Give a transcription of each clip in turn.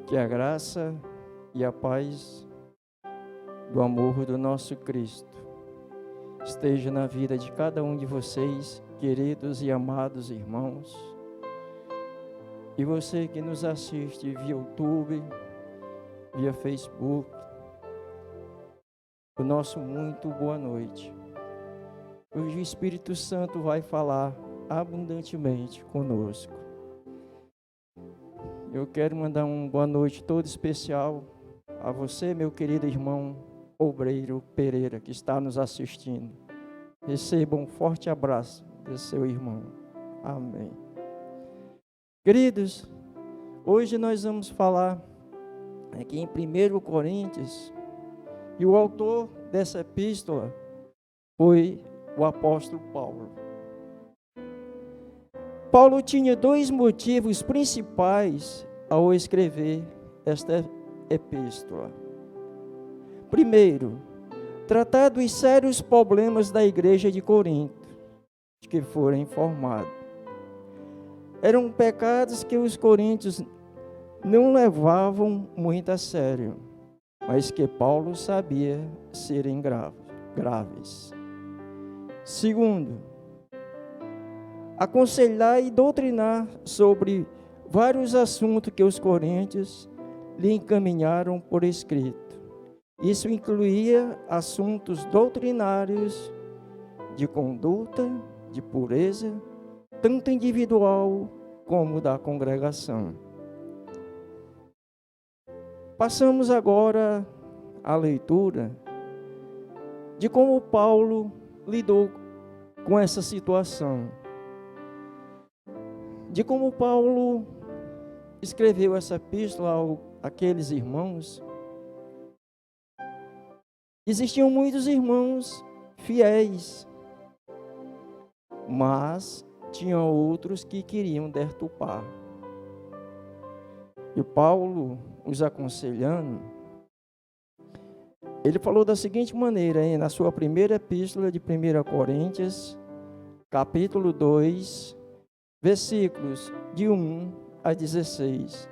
Que a graça e a paz do amor do nosso Cristo esteja na vida de cada um de vocês, queridos e amados irmãos. E você que nos assiste via YouTube, via Facebook, o nosso muito boa noite. Hoje o Espírito Santo vai falar abundantemente conosco. Eu quero mandar uma boa noite todo especial a você, meu querido irmão Obreiro Pereira, que está nos assistindo. Receba um forte abraço de seu irmão. Amém. Queridos, hoje nós vamos falar aqui em 1 Coríntios, e o autor dessa epístola foi o apóstolo Paulo. Paulo tinha dois motivos principais ao escrever esta epístola. Primeiro, tratar dos sérios problemas da igreja de Corinto, que foram informados. Eram pecados que os coríntios não levavam muito a sério, mas que Paulo sabia serem graves. Segundo, aconselhar e doutrinar sobre vários assuntos que os coríntios lhe encaminharam por escrito. Isso incluía assuntos doutrinários, de conduta, de pureza, tanto individual como da congregação. Passamos agora à leitura de como Paulo lidou com essa situação, de como Paulo escreveu essa epístola àqueles irmãos. Existiam muitos irmãos fiéis, mas tinham outros que queriam deturpar. E Paulo, os aconselhando, ele falou da seguinte maneira, na sua primeira epístola de 1 Coríntios, capítulo 2, versículos de 1 a 16.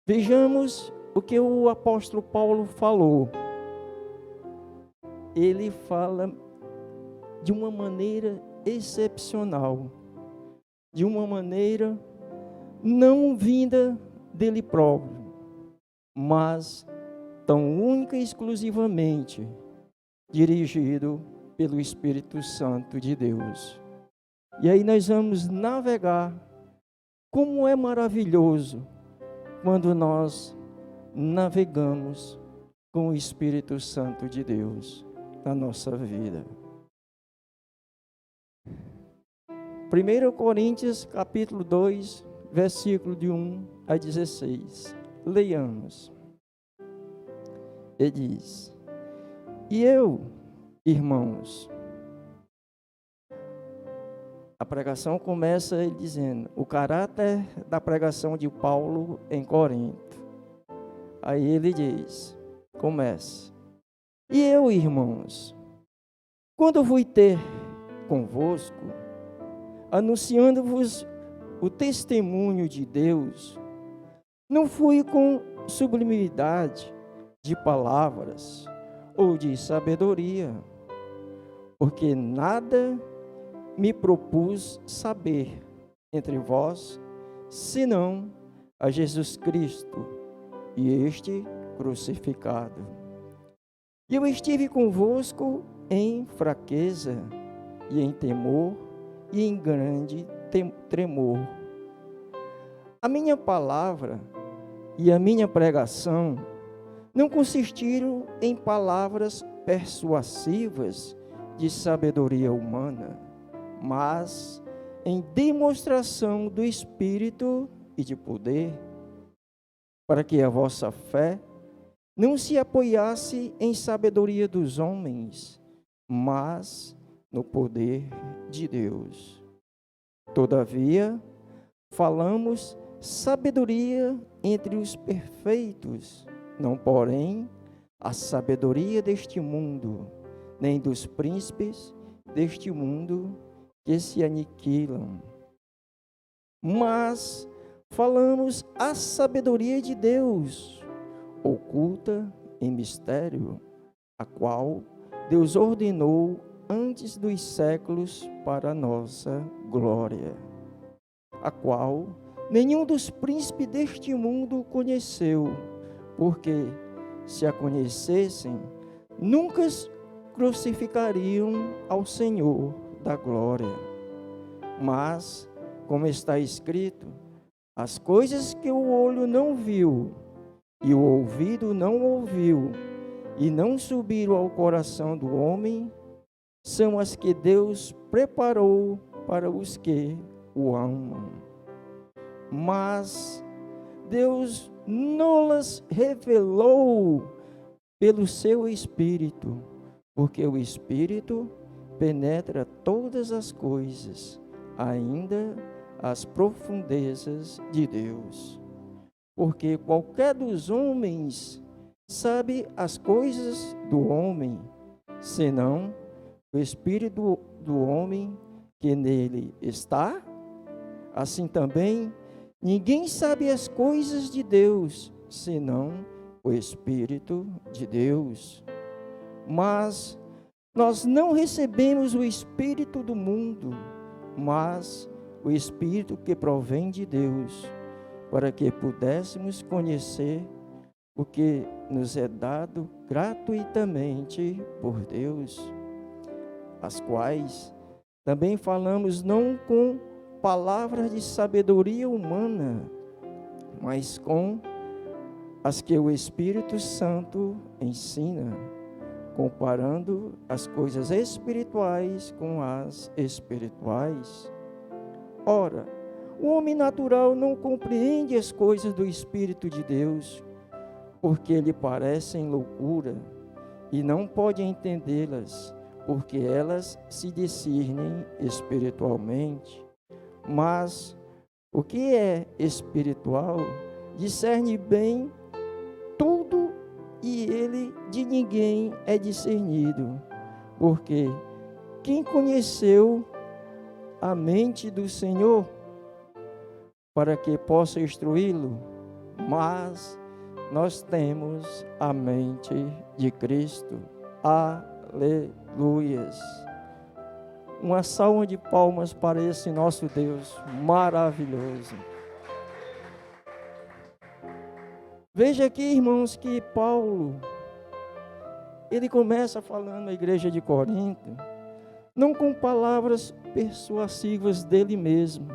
Vejamos o que o apóstolo Paulo falou. Ele fala de uma maneira excepcional, de uma maneira não vinda dele próprio, mas tão única e exclusivamente dirigido pelo Espírito Santo de Deus. E aí nós vamos navegar. Como é maravilhoso quando nós navegamos com o Espírito Santo de Deus na nossa vida. 1 Coríntios, capítulo 2, versículo de 1 a 16. Leiamos. Ele diz: E eu, irmãos, a pregação começa ele dizendo o caráter da pregação de Paulo em Corinto. Aí ele diz, começa: E eu, irmãos, quando fui ter convosco, anunciando-vos o testemunho de Deus, não fui com sublimidade de palavras ou de sabedoria, porque nada me propus saber entre vós, senão a Jesus Cristo e este crucificado. E eu estive convosco em fraqueza e em temor e em grande tremor. A minha palavra e a minha pregação não consistiram em palavras persuasivas de sabedoria humana, mas em demonstração do Espírito e de poder, para que a vossa fé não se apoiasse em sabedoria dos homens, mas no poder de Deus. Todavia, falamos sabedoria entre os perfeitos, não porém a sabedoria deste mundo, nem dos príncipes deste mundo que se aniquilam. Mas falamos a sabedoria de Deus, oculta em mistério, a qual Deus ordenou antes dos séculos para a nossa glória, a qual nenhum dos príncipes deste mundo conheceu, porque, se a conhecessem, nunca crucificariam ao Senhor da glória. Mas, como está escrito, as coisas que o olho não viu, e o ouvido não ouviu, e não subiram ao coração do homem, são as que Deus preparou para os que o amam. Mas Deus não-las revelou pelo seu Espírito, porque o Espírito penetra todas as coisas, ainda as profundezas de Deus. Porque qualquer dos homens sabe as coisas do homem, senão o Espírito do homem que nele está. Assim também, ninguém sabe as coisas de Deus, senão o Espírito de Deus. Mas nós não recebemos o Espírito do mundo, mas o Espírito que provém de Deus, para que pudéssemos conhecer o que nos é dado gratuitamente por Deus, as quais também falamos não com palavras de sabedoria humana, mas com as que o Espírito Santo ensina, comparando as coisas espirituais com as espirituais. Ora, o homem natural não compreende as coisas do Espírito de Deus, porque lhe parecem loucura, e não pode entendê-las, porque elas se discernem espiritualmente. Mas o que é espiritual discerne bem tudo, e ele de ninguém é discernido, porque quem conheceu a mente do Senhor para que possa instruí-lo? Mas nós temos a mente de Cristo. Aleluias! Uma salva de palmas para esse nosso Deus maravilhoso. Veja aqui, irmãos, que Paulo, ele começa falando à igreja de Corinto, não com palavras persuasivas dele mesmo,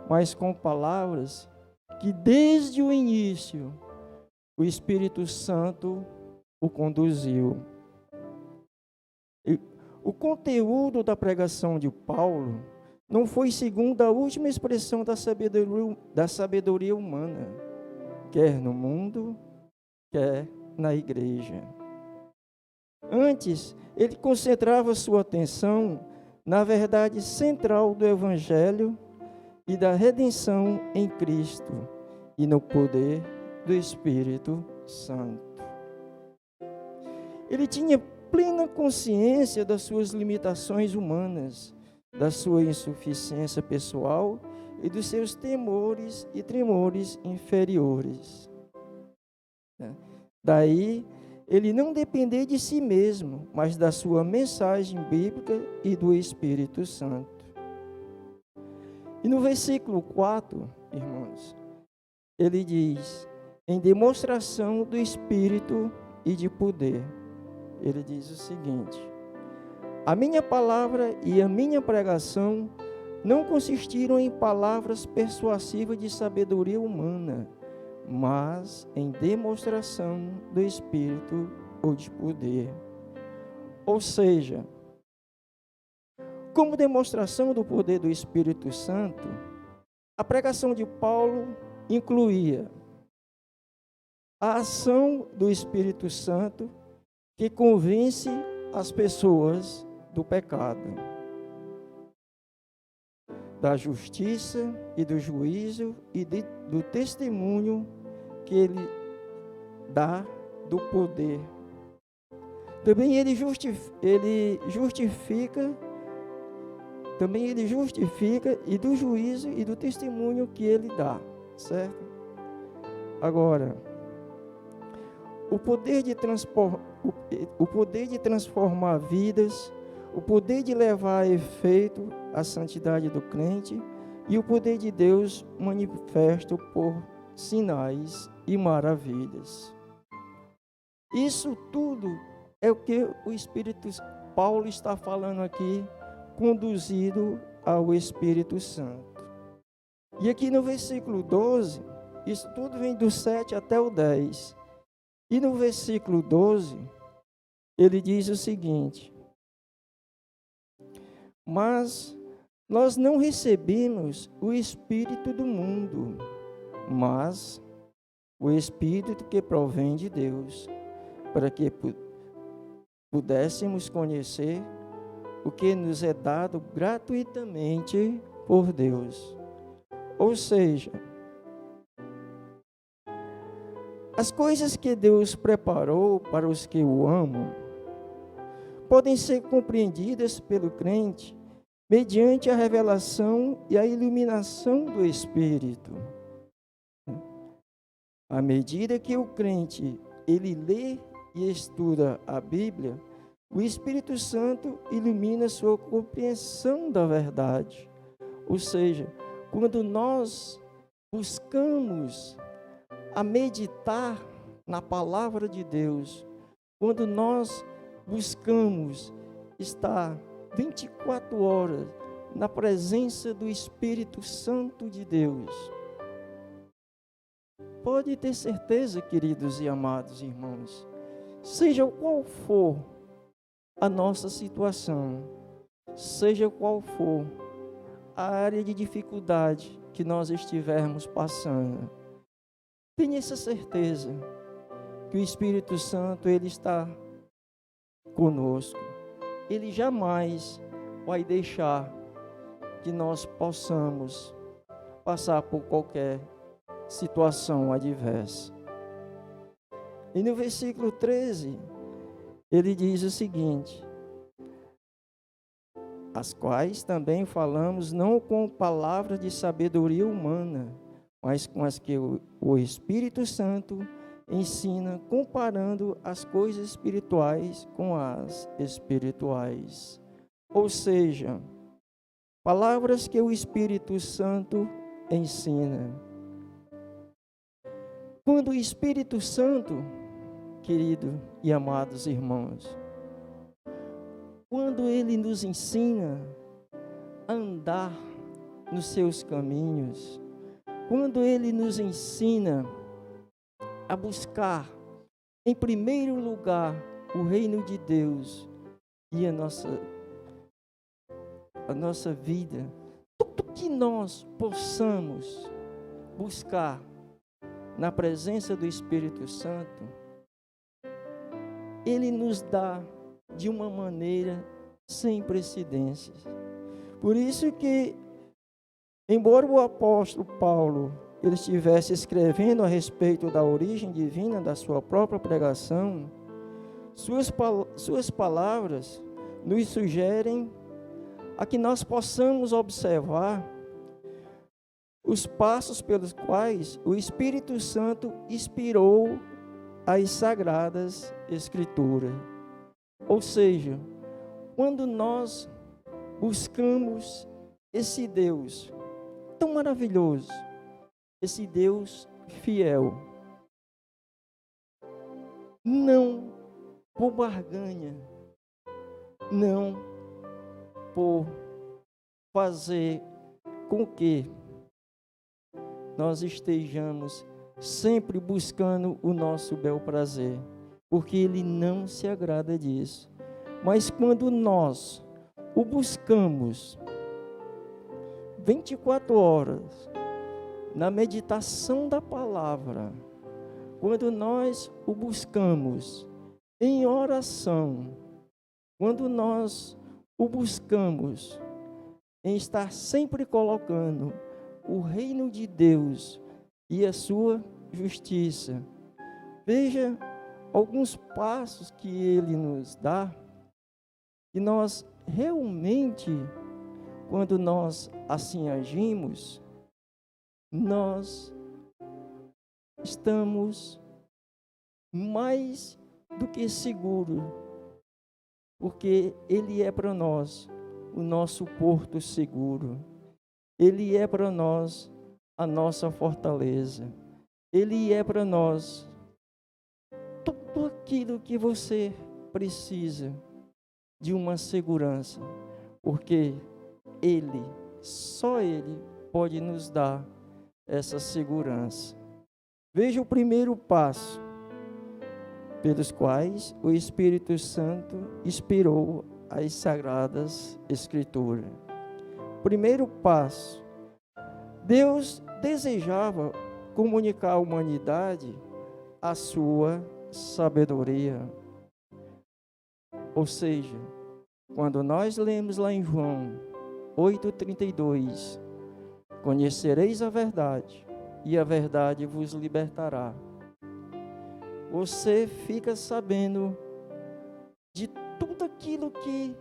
mas com palavras que desde o início o Espírito Santo o conduziu. E o conteúdo da pregação de Paulo não foi segundo a última expressão da sabedoria humana, quer no mundo, quer na igreja. Antes, ele concentrava sua atenção na verdade central do Evangelho e da redenção em Cristo e no poder do Espírito Santo. Ele tinha plena consciência das suas limitações humanas, da sua insuficiência pessoal e dos seus temores e tremores inferiores. Daí, ele não depender de si mesmo, mas da sua mensagem bíblica e do Espírito Santo. E no versículo 4, irmãos, ele diz, em demonstração do Espírito e de poder, ele diz o seguinte: a minha palavra e a minha pregação não consistiram em palavras persuasivas de sabedoria humana, mas em demonstração do Espírito ou de poder. Ou seja, como demonstração do poder do Espírito Santo, a pregação de Paulo incluía a ação do Espírito Santo que convence as pessoas do pecado, da justiça e do juízo e do testemunho que ele dá do poder. Também ele justifica também ele justifica, e do juízo e do testemunho que ele dá, certo? Agora, o poder de transformar vidas, o poder de levar a efeito a santidade do crente e o poder de Deus manifesto por sinais e maravilhas. Isso tudo é o que o Espírito Paulo está falando aqui, conduzido ao Espírito Santo. E aqui no versículo 12, isso tudo vem do 7 até o 10. E no versículo 12, ele diz o seguinte: mas nós não recebemos o Espírito do mundo, mas o Espírito que provém de Deus, para que pudéssemos conhecer o que nos é dado gratuitamente por Deus. Ou seja, as coisas que Deus preparou para os que o amam podem ser compreendidas pelo crente mediante a revelação e a iluminação do Espírito. À medida que o crente ele lê e estuda a Bíblia, o Espírito Santo ilumina sua compreensão da verdade. Ou seja, quando nós buscamos a meditar na palavra de Deus, quando nós buscamos estar 24 horas na presença do Espírito Santo de Deus, pode ter certeza, queridos e amados irmãos, seja qual for a nossa situação, seja qual for a área de dificuldade que nós estivermos passando, tenha essa certeza que o Espírito Santo, ele está conosco. Ele jamais vai deixar que nós possamos passar por qualquer situação adversa. E no versículo 13, ele diz o seguinte: as quais também falamos não com palavras de sabedoria humana, mas com as que o Espírito Santo ensina, comparando as coisas espirituais com as espirituais. Ou seja, palavras que o Espírito Santo ensina. Quando o Espírito Santo, querido e amados irmãos, quando ele nos ensina a andar nos seus caminhos, quando ele nos ensina a buscar, em primeiro lugar, o reino de Deus e a nossa vida, tudo que nós possamos buscar na presença do Espírito Santo, ele nos dá de uma maneira sem precedentes. Por isso que, embora o apóstolo Paulo ele estivesse escrevendo a respeito da origem divina da sua própria pregação, suas palavras nos sugerem a que nós possamos observar os passos pelos quais o Espírito Santo inspirou as Sagradas Escrituras. Ou seja, quando nós buscamos esse Deus tão maravilhoso, esse Deus fiel, não por barganha, não por fazer com que nós estejamos sempre buscando o nosso bel prazer, porque Ele não se agrada disso. Mas quando nós o buscamos 24 horas, na meditação da palavra, quando nós o buscamos em oração, quando nós o buscamos em estar sempre colocando o reino de Deus e a sua justiça, veja alguns passos que ele nos dá, e nós realmente quando nós assim agimos, nós estamos mais do que seguros, porque Ele é para nós o nosso porto seguro. Ele é para nós a nossa fortaleza. Ele é para nós tudo aquilo que você precisa de uma segurança, porque Ele, só Ele pode nos dar essa segurança. Veja o primeiro passo pelos quais o Espírito Santo inspirou as Sagradas Escrituras. Primeiro passo, Deus desejava comunicar à humanidade a sua sabedoria. Ou seja, quando nós lemos lá em João 8,32, conhecereis a verdade, e a verdade vos libertará. Você fica sabendo de tudo aquilo que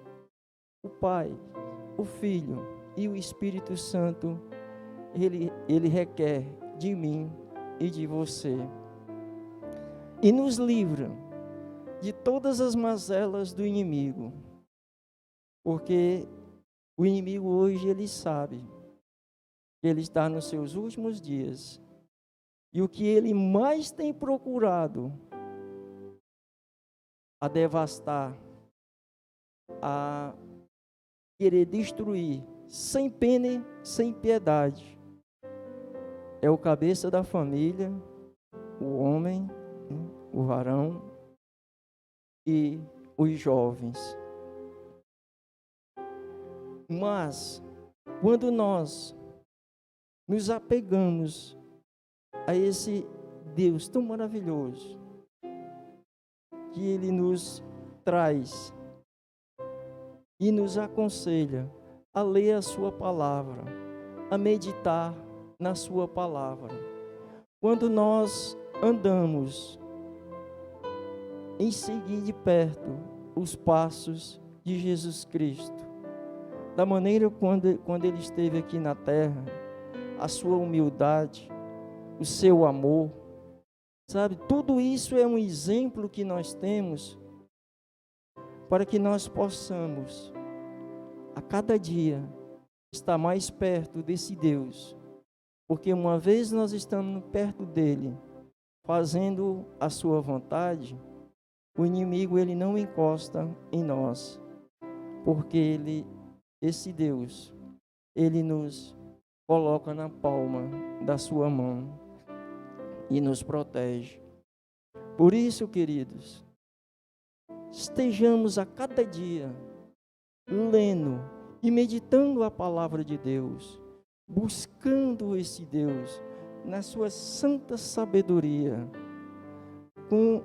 o Pai, o Filho e o Espírito Santo, ele requer de mim e de você. E nos livra de todas as mazelas do inimigo. Porque o inimigo hoje, ele sabe que ele está nos seus últimos dias. E o que ele mais tem procurado a devastar, a querer destruir, sem pena, sem piedade, é o cabeça da família, o homem, o varão e os jovens. Mas, quando nós nos apegamos a esse Deus tão maravilhoso, que Ele nos traz e nos aconselha a ler a Sua palavra, a meditar na Sua palavra. Quando nós andamos em seguir de perto os passos de Jesus Cristo, da maneira quando Ele esteve aqui na terra, a sua humildade, o seu amor, sabe? Tudo isso é um exemplo que nós temos para que nós possamos, a cada dia, estar mais perto desse Deus. Porque uma vez nós estamos perto dele, fazendo a sua vontade, o inimigo ele não encosta em nós, porque esse Deus, ele nos coloca na palma da sua mão e nos protege. Por isso, queridos, estejamos a cada dia lendo e meditando a palavra de Deus, buscando esse Deus na sua santa sabedoria, com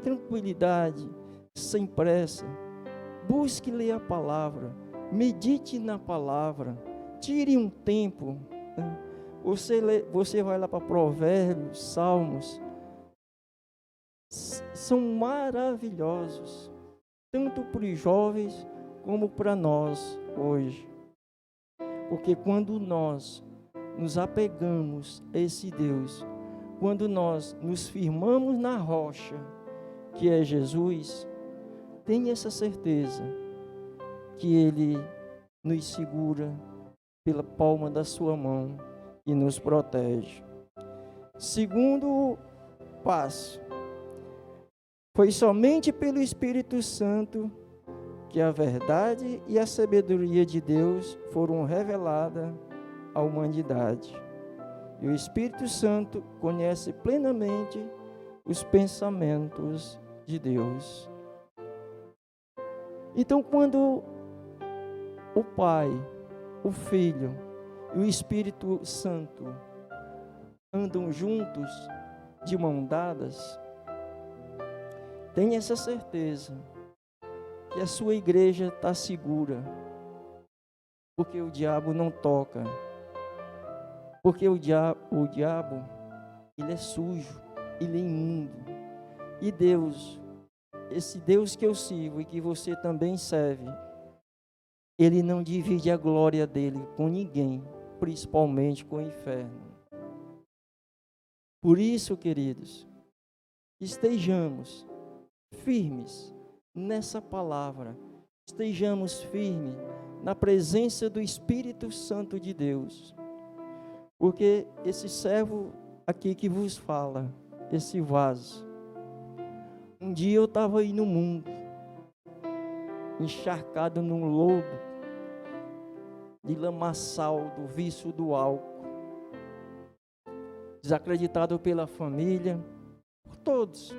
tranquilidade, sem pressa. Busque ler a palavra, medite na palavra, tire um tempo. Você vai lá para Provérbios, Salmos, são maravilhosos, tanto para os jovens como para nós hoje. Porque quando nós nos apegamos a esse Deus, quando nós nos firmamos na rocha, que é Jesus, tenha essa certeza que Ele nos segura pela palma da sua mão e nos protege. Segundo passo, foi somente pelo Espírito Santo que a verdade e a sabedoria de Deus foram reveladas à humanidade. E o Espírito Santo conhece plenamente os pensamentos de Deus. Então, quando o Pai, o Filho e o Espírito Santo andam juntos, de mão dadas, tenha essa certeza que a sua igreja está segura, porque o diabo não toca, porque o diabo ele é sujo, ele é imundo, e Deus, esse Deus que eu sirvo e que você também serve, Ele não divide a glória dele com ninguém, principalmente com o inferno. Por isso, queridos, estejamos firmes nessa palavra, estejamos firmes na presença do Espírito Santo de Deus, porque esse servo aqui que vos fala, esse vaso, um dia eu estava aí no mundo, encharcado num lodo de lamaçal do vício do álcool, desacreditado pela família, por todos.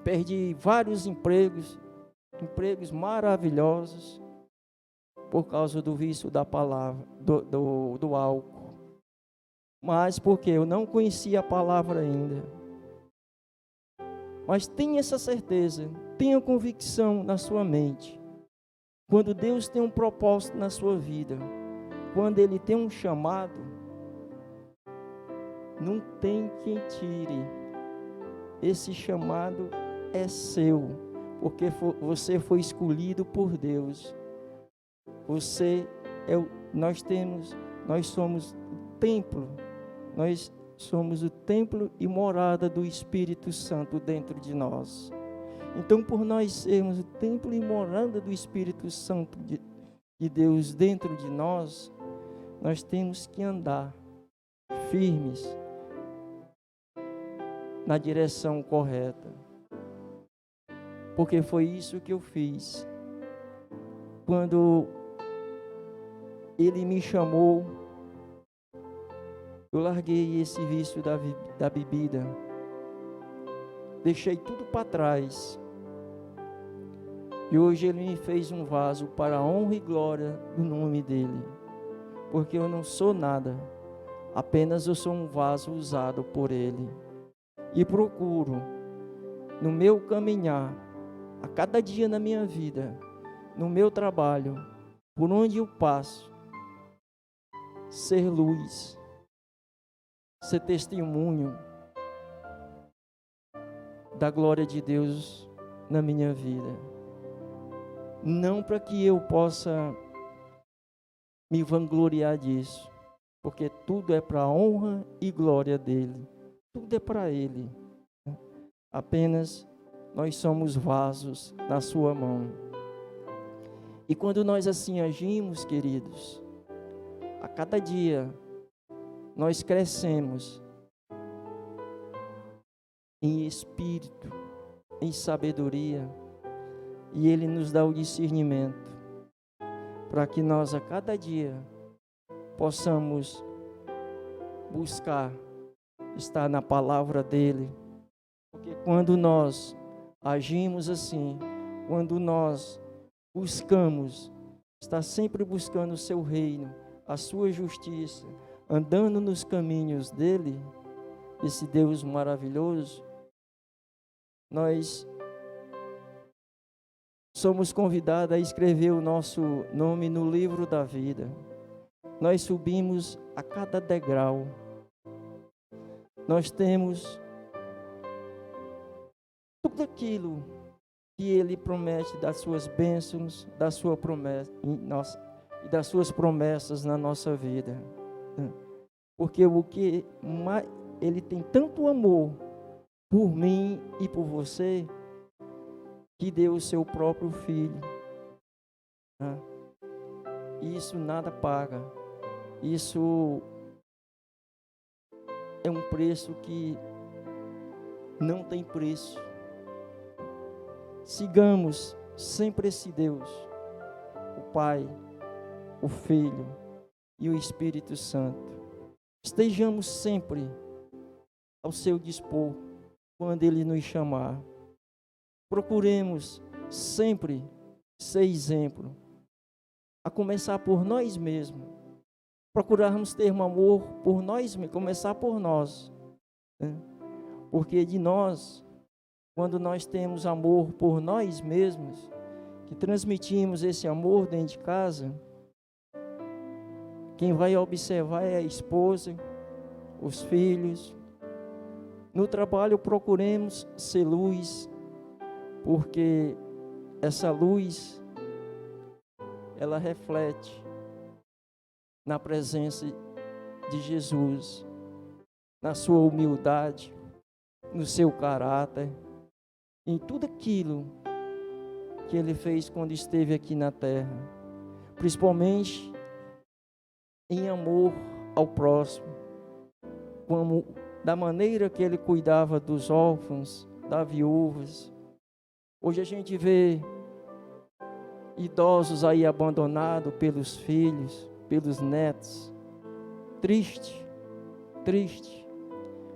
Perdi vários empregos maravilhosos, por causa do vício da palavra, do álcool. Mas porque eu não conhecia a palavra ainda. Mas tenha essa certeza, tenha convicção na sua mente. Quando Deus tem um propósito na sua vida, quando Ele tem um chamado, não tem quem tire. Esse chamado é seu, porque você foi escolhido por Deus. Nós somos o templo, nós somos o templo e morada do Espírito Santo dentro de nós. Então, por nós sermos o templo e morada do Espírito Santo de Deus dentro de nós, nós temos que andar firmes na direção correta. Porque foi isso que eu fiz. Quando Ele me chamou, eu larguei esse vício da bebida. Deixei tudo para trás. E hoje Ele me fez um vaso para a honra e glória do nome dEle. Porque eu não sou nada, apenas eu sou um vaso usado por Ele. E procuro, no meu caminhar, a cada dia na minha vida, no meu trabalho, por onde eu passo, ser luz, ser testemunho da glória de Deus na minha vida. Não para que eu possa me vangloriar disso, porque tudo é para a honra e glória dEle, tudo é para Ele. Apenas nós somos vasos na sua mão. E quando nós assim agimos, queridos, a cada dia nós crescemos em espírito, em sabedoria, e Ele nos dá o discernimento para que nós a cada dia possamos buscar estar na palavra dEle. Porque quando nós agimos assim, quando nós buscamos, está sempre buscando o seu reino, a sua justiça, andando nos caminhos dEle, esse Deus maravilhoso, nós somos convidados a escrever o nosso nome no livro da vida. Nós subimos a cada degrau. Nós temos tudo aquilo que Ele promete das suas bênçãos, da sua promessa, e das suas promessas na nossa vida. Porque Ele tem tanto amor por mim e por você, que deu o seu próprio Filho. Isso nada paga. Isso é um preço que não tem preço. Sigamos sempre esse Deus, o Pai, o Filho e o Espírito Santo. Estejamos sempre ao seu dispor quando Ele nos chamar. Procuremos sempre ser exemplo, a começar por nós mesmos. Procurarmos ter um amor por nós mesmos, começar por nós. Porque de nós, quando nós temos amor por nós mesmos, que transmitimos esse amor dentro de casa, quem vai observar é a esposa, os filhos. No trabalho procuremos ser luz, porque essa luz, ela reflete na presença de Jesus, na sua humildade, no seu caráter, em tudo aquilo que ele fez quando esteve aqui na terra, principalmente em amor ao próximo, como da maneira que ele cuidava dos órfãos, das viúvas. Hoje a gente vê idosos aí abandonados pelos filhos, pelos netos. Triste,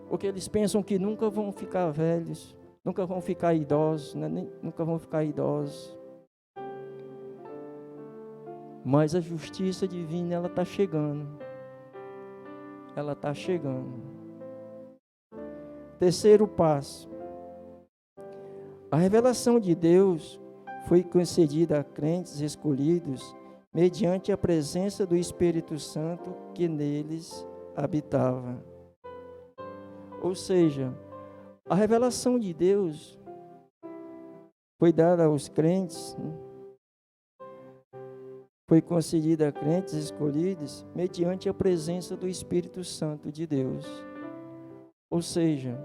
porque eles pensam que nunca vão ficar velhos, nunca vão ficar idosos, né? Nunca vão ficar idosos. Mas a justiça divina, ela está chegando. Ela está chegando. Terceiro passo. A revelação de Deus foi concedida a crentes escolhidos mediante a presença do Espírito Santo que neles habitava. Ou seja, a revelação de Deus foi dada aos crentes, foi concedida a crentes escolhidos mediante a presença do Espírito Santo de Deus. Ou seja,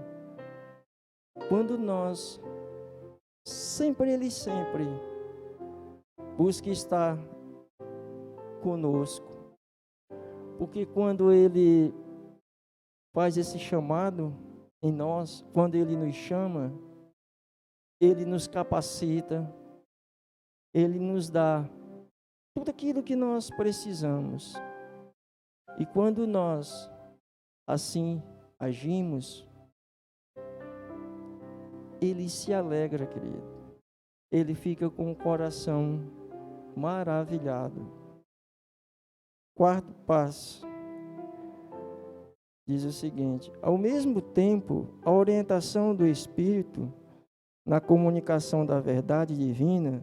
quando nós sempre busca estar conosco, porque quando Ele faz esse chamado em nós, quando Ele nos chama, Ele nos capacita, Ele nos dá tudo aquilo que nós precisamos. E quando nós assim agimos, Ele se alegra, querido. Ele fica com o coração maravilhado. Quarto passo diz o seguinte: ao mesmo tempo, a orientação do Espírito na comunicação da verdade divina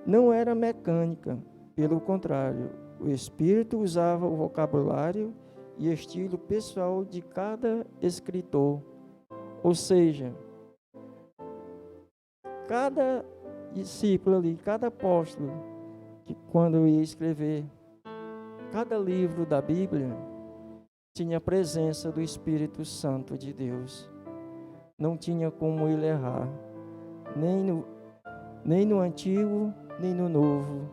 não era mecânica, pelo contrário, o Espírito usava o vocabulário e estilo pessoal de cada escritor, ou seja, cada discípulo ali, cada apóstolo, que quando ia escrever cada livro da Bíblia, tinha a presença do Espírito Santo de Deus. Não tinha como ele errar, nem no Antigo, nem no Novo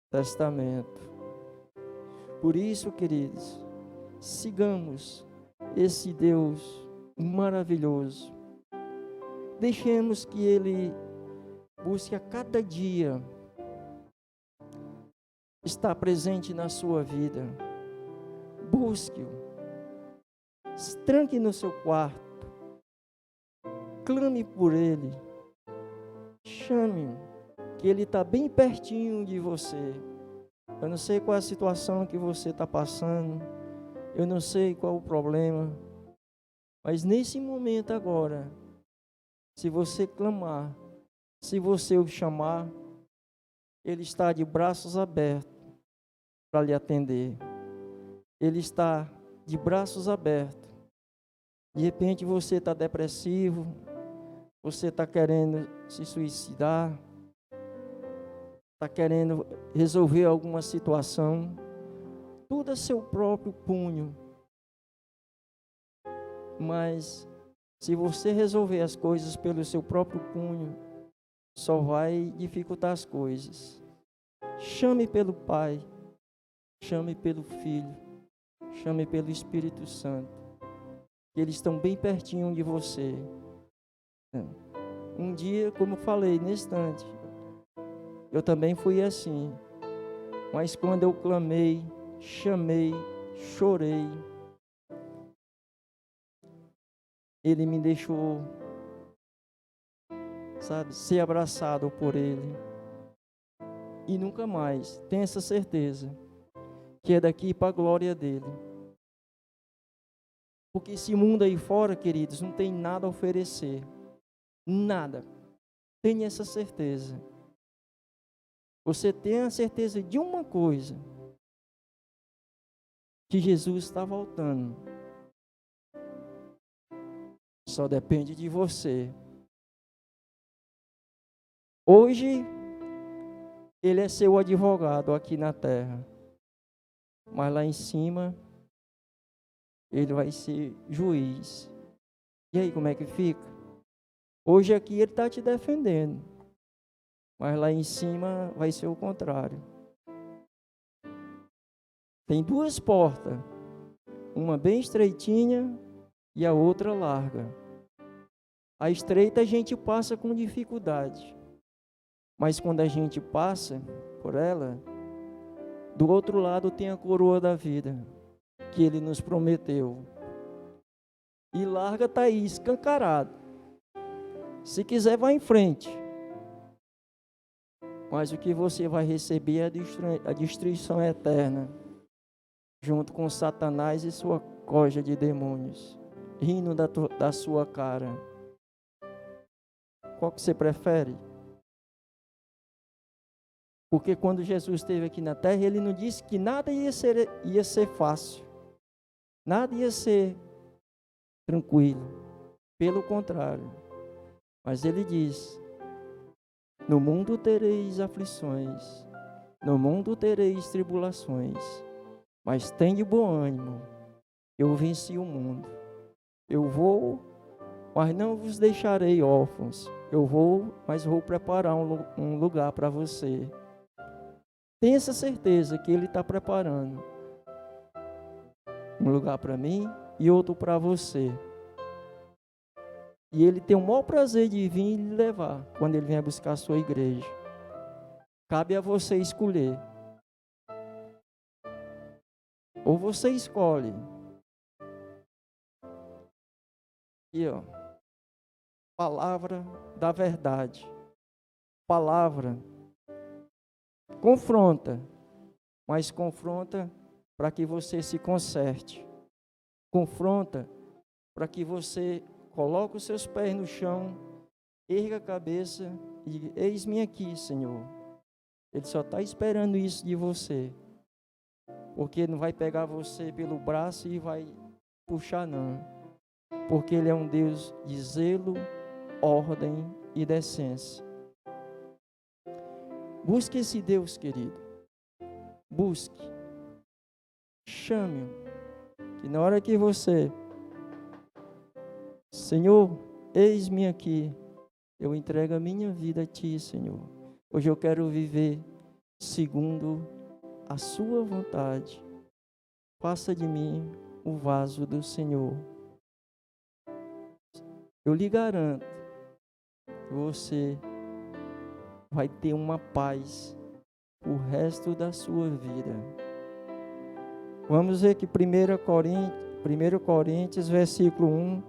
Testamento. Por isso, queridos, sigamos esse Deus maravilhoso. Deixemos que Ele busque a cada dia estar presente na sua vida. Busque-o. Se tranque no seu quarto. Clame por Ele. Chame-o, que Ele está bem pertinho de você. Eu não sei qual é a situação que você está passando. Eu não sei qual é o problema. Mas nesse momento agora, se você clamar, se você o chamar, Ele está de braços abertos para lhe atender. Ele está de braços abertos. De repente você está depressivo, você está querendo se suicidar, está querendo resolver alguma situação, tudo a seu próprio punho. Mas se você resolver as coisas pelo seu próprio punho, só vai dificultar as coisas. Chame pelo Pai, chame pelo Filho, chame pelo Espírito Santo. Eles estão bem pertinho de você. Um dia, como eu falei, nesse instante, eu também fui assim. Mas quando eu clamei, chamei, chorei, Ele me deixou, ser abraçado por Ele. E nunca mais, tenha essa certeza, que é daqui para a glória dEle. Porque esse mundo aí fora, queridos, não tem nada a oferecer. Nada. Tenha essa certeza. Você tem a certeza de uma coisa, que Jesus está voltando. Só depende de você. Hoje, Ele é seu advogado aqui na terra. Mas lá em cima, ele vai ser juiz. E aí, como é que fica? Hoje aqui ele está te defendendo. Mas lá em cima vai ser o contrário. Tem duas portas. Uma bem estreitinha e a outra larga. A estreita a gente passa com dificuldade. Mas quando a gente passa por ela, do outro lado tem a coroa da vida, que Ele nos prometeu. E larga está aí, escancarado. Se quiser, vá em frente. Mas o que você vai receber é a destruição eterna, junto com Satanás e sua corja de demônios, rindo da sua cara. Qual que você prefere? Porque quando Jesus esteve aqui na terra, Ele não disse que nada ia ser fácil. Nada ia ser tranquilo. Pelo contrário. Mas Ele diz: no mundo tereis aflições, no mundo tereis tribulações, mas tende bom ânimo, eu venci o mundo. Eu vou, mas não vos deixarei órfãos. Eu vou, mas vou preparar um lugar para você. Tenha essa certeza que Ele está preparando um lugar para mim e outro para você. E Ele tem o maior prazer de vir e lhe levar quando Ele vier buscar a sua igreja. Cabe a você escolher. Ou você escolhe. Aqui, ó. Palavra da verdade. Palavra. Confronta. Mas confronta para que você se conserte. Confronta para que você coloque os seus pés no chão, erga a cabeça e diga: eis-me aqui, Senhor. Ele só está esperando isso de você. Porque não vai pegar você pelo braço e vai puxar, não. Porque Ele é um Deus de zelo, ordem e decência. Busque esse Deus, querido. Busque. Chame-o. Que na hora que você... Senhor, eis-me aqui. Eu entrego a minha vida a Ti, Senhor. Hoje eu quero viver segundo a Sua vontade. Faça de mim o vaso do Senhor. Eu lhe garanto que você vai ter uma paz o resto da sua vida. Vamos ver que 1 Coríntios, versículo 1,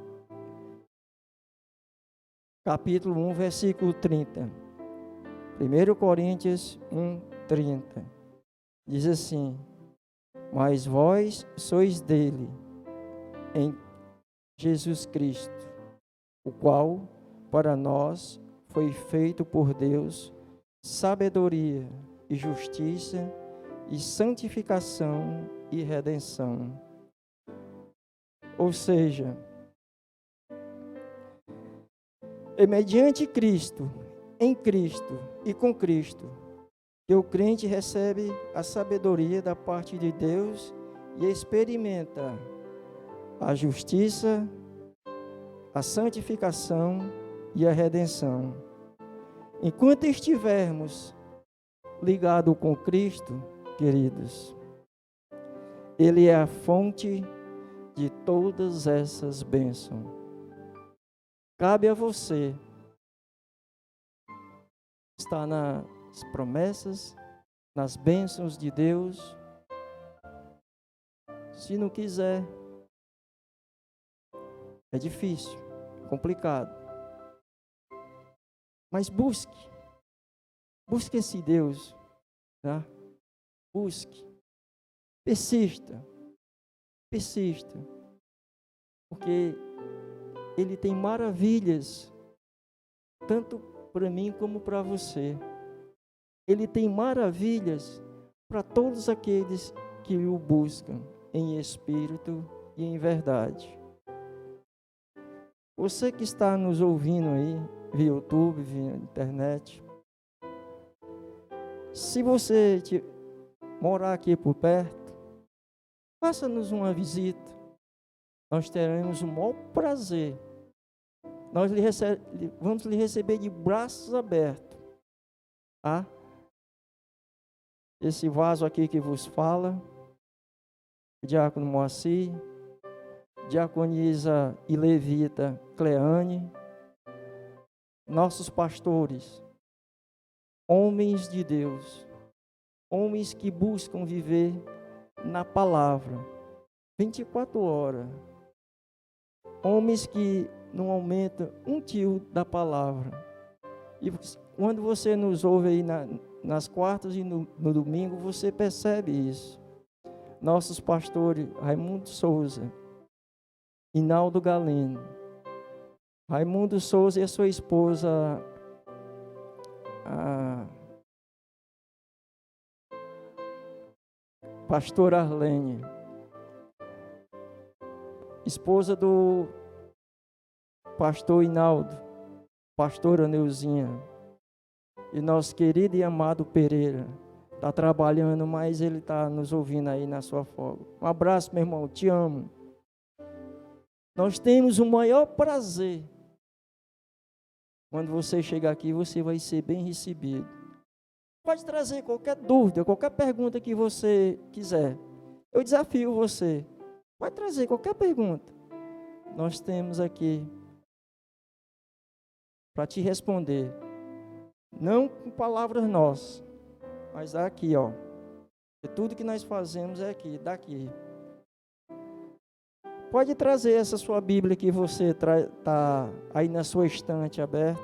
capítulo 1, versículo 30. 1 Coríntios 1, 30. Diz assim: mas vós sois dele, em Jesus Cristo, o qual para nós foi feito por Deus sabedoria e justiça e santificação e redenção. Ou seja, é mediante Cristo, em Cristo e com Cristo, que o crente recebe a sabedoria da parte de Deus e experimenta a justiça, a santificação e a redenção. Enquanto estivermos ligados com Cristo, queridos, Ele é a fonte de todas essas bênçãos. Cabe a você estar nas promessas, nas bênçãos de Deus. Se não quiser, é difícil, complicado. Mas busque esse Deus, tá? Busque, persista, porque Ele tem maravilhas, tanto para mim como para você. Ele tem maravilhas para todos aqueles que o buscam em espírito e em verdade. Você que está nos ouvindo aí, via YouTube, via internet, Se você morar aqui por perto, faça-nos uma visita. Nós teremos o maior prazer. Nós vamos lhe receber de braços abertos. Tá? Esse vaso aqui que vos fala, o diácono Moacir, diaconisa e levita Cleane, nossos pastores, homens de Deus, homens que buscam viver na palavra, 24 horas, homens que não aumentam um tio da palavra. E quando você nos ouve aí nas quartas e no domingo, você percebe isso. Nossos pastores, Raimundo Souza, Inaldo Galeno, Raimundo Souza e a sua esposa, a pastora Arlene, esposa do pastor Inaldo, pastora Neuzinha, e nosso querido e amado Pereira, está trabalhando, mas ele está nos ouvindo aí na sua folga. Um abraço, meu irmão, te amo. Nós temos o maior prazer. Quando você chegar aqui, você vai ser bem recebido. Pode trazer qualquer dúvida, qualquer pergunta que você quiser. Eu desafio você. Pode trazer qualquer pergunta. Nós temos aqui para te responder. Não com palavras nossas, mas aqui, ó. E tudo que nós fazemos é aqui, daqui. Pode trazer essa sua Bíblia que você está aí na sua estante aberta.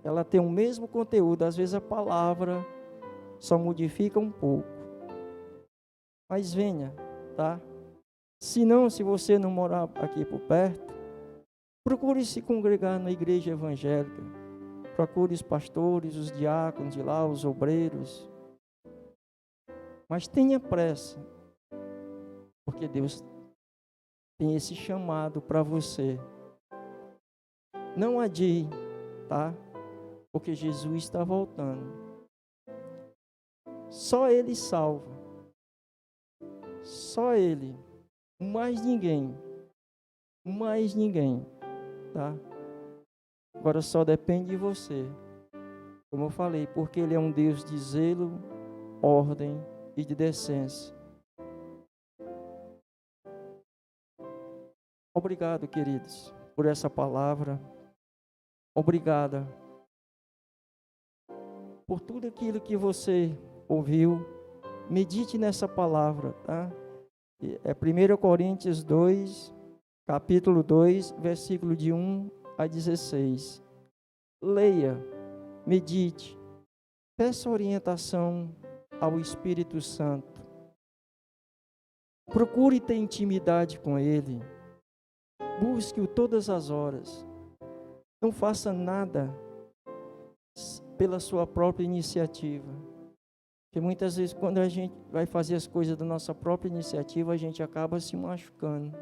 Ela tem o mesmo conteúdo, às vezes a palavra só modifica um pouco. Mas venha, tá? Se não, se você não morar aqui por perto, procure se congregar na igreja evangélica. Procure os pastores, os diáconos de lá, os obreiros. Mas tenha pressa, porque Deus tem esse chamado para você. Não adie, tá? Porque Jesus está voltando. Só Ele salva. Só Ele. Mais ninguém. Mais ninguém, tá? Agora só depende de você. Como eu falei, porque Ele é um Deus de zelo, ordem e de decência. Obrigado, queridos, por essa palavra. Obrigada por tudo aquilo que você ouviu. Medite nessa palavra, tá? É 1 Coríntios 2, capítulo 2, versículo de 1 a 16. Leia, medite, peça orientação ao Espírito Santo. Procure ter intimidade com Ele. Busque-o todas as horas. Não faça nada pela sua própria iniciativa. Porque muitas vezes, quando a gente vai fazer as coisas da nossa própria iniciativa, a gente acaba se machucando.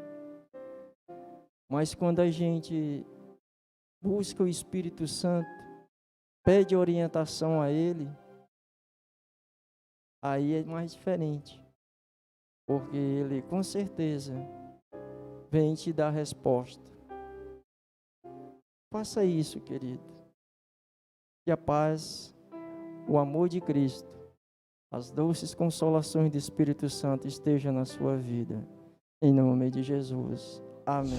Mas quando a gente busca o Espírito Santo, pede orientação a Ele, aí é mais diferente. Porque Ele, com certeza, vem te dar resposta. Faça isso, querido. Que a paz, o amor de Cristo, as doces consolações do Espírito Santo estejam na sua vida. Em nome de Jesus. Amém.